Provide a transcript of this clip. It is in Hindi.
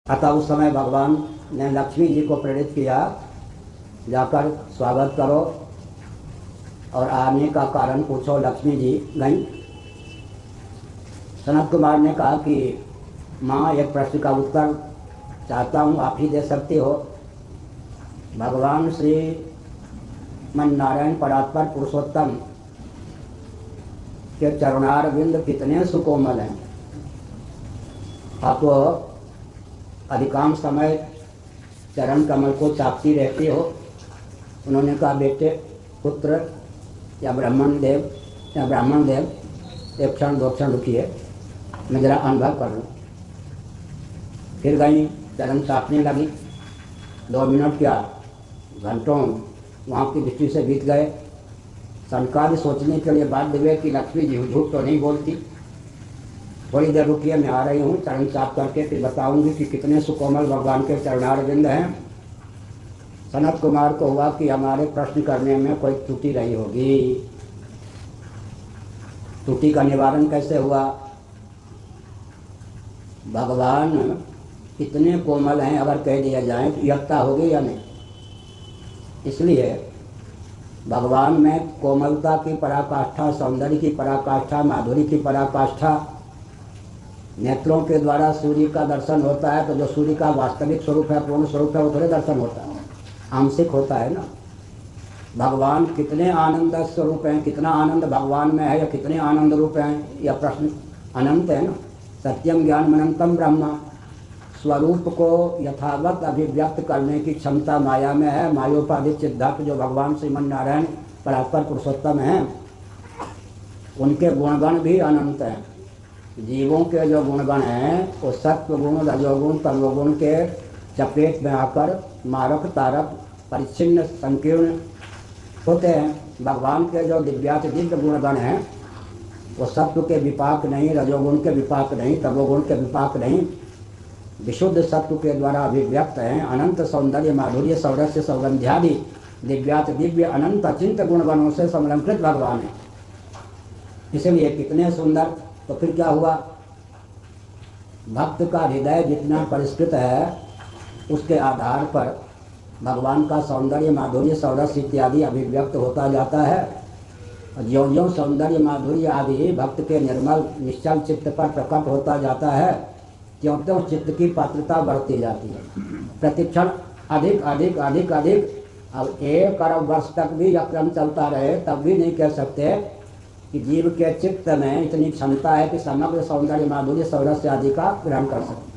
अतः उस समय भगवान ने लक्ष्मी जी को प्रेरित किया, जाकर स्वागत करो और आने का कारण पूछो। लक्ष्मी जी गई। सनत कुमार ने कहा कि माँ, एक प्रश्न का उत्तर चाहता हूँ, आप ही दे सकते हो। भगवान श्री मन नारायण परात्पर पुरुषोत्तम के चरणारविंद कितने सुकोमल हैं। आप अधिकांश समय चरण कमल को चापती रहती हो। उन्होंने कहा, बेटे, पुत्र या ब्राह्मण देव एक क्षण दो क्षण रुकिए, मैं जरा अनुभव कर लूँ। फिर गई, चरण चापने लगी। 2 मिनट क्या, घंटों वहाँ की दृष्टि से बीत गए। संकाल सोचने के लिए बाध्य हुए कि लक्ष्मी जी झूठ तो नहीं बोलती। थोड़ी देर रुकिए, मैं आ रही हूँ, चरण चाप करके फिर बताऊंगी कि कितने सुकोमल भगवान के चरणारविंद हैं। सनत कुमार को हुआ कि हमारे प्रश्न करने में कोई त्रुटि रही होगी। त्रुटि का निवारण कैसे हुआ? भगवान इतने कोमल हैं, अगर कह दिया जाए तो यत्ता होगी या नहीं। इसलिए भगवान में कोमलता की पराकाष्ठा, सौंदर्य की पराकाष्ठा, माधुरी की पराकाष्ठा। नेत्रों के द्वारा सूर्य का दर्शन होता है, तो जो सूर्य का वास्तविक स्वरूप है, पूर्ण स्वरूप है, वो थोड़े दर्शन होता है, आंशिक होता है ना। भगवान कितने आनंद स्वरूप हैं, कितना आनंद भगवान में है, या कितने आनंद रूप हैं, यह प्रश्न अनंत है ना। सत्यम ज्ञान अनंतम ब्रह्म, स्वरूप को यथावत अभिव्यक्त करने की क्षमता माया में है। मायोपाधिक सिद्धार्थ जो भगवान श्रीमन नारायण परात्पर पुरुषोत्तम हैं, उनके गुणगण भी अनंत हैं। जीवों के जो गुणगण हैं वो सत्व गुण, रजोगुण, तमोगुण के चपेट में आकर मारक तारक परिच्छिन्न संकीर्ण होते हैं। भगवान के जो दिव्यातिदिव्य गुणगण हैं वो सत्व के विपाक नहीं, रजोगुण के विपाक नहीं, तमोगुण के विपाक नहीं, विशुद्ध सत्व के द्वारा अभिव्यक्त हैं। अनंत सौंदर्य, माधुर्य, सौरस्य, सौगंध्यादि दिव्यातिदिव्य अनंत अचिंत गुणगणों से समलंकृत भगवान है। इसलिए कितने सुंदर। तो फिर क्या हुआ? भक्त का हृदय जितना परिष्कृत है, उसके आधार पर भगवान का सौंदर्य, माधुर्य, सौरस इत्यादि अभिव्यक्त होता जाता है। ज्यों ज्यों सौंदर्य, माधुर्य आदि भक्त के निर्मल निश्चल चित्त पर प्रकट होता जाता है, त्यों त्यों चित्त की पात्रता बढ़ती जाती है। प्रतिक्षण अधिक अधिक अधिक अधिक। अब 1 अरब वर्ष तक भी यह क्रम चलता रहे, तब भी नहीं कह सकते कि जीव के चित्त में इतनी क्षमता है कि समग्र सौंदर्य, माधुर्य, सौरस्य आदि का ग्रहण कर सके।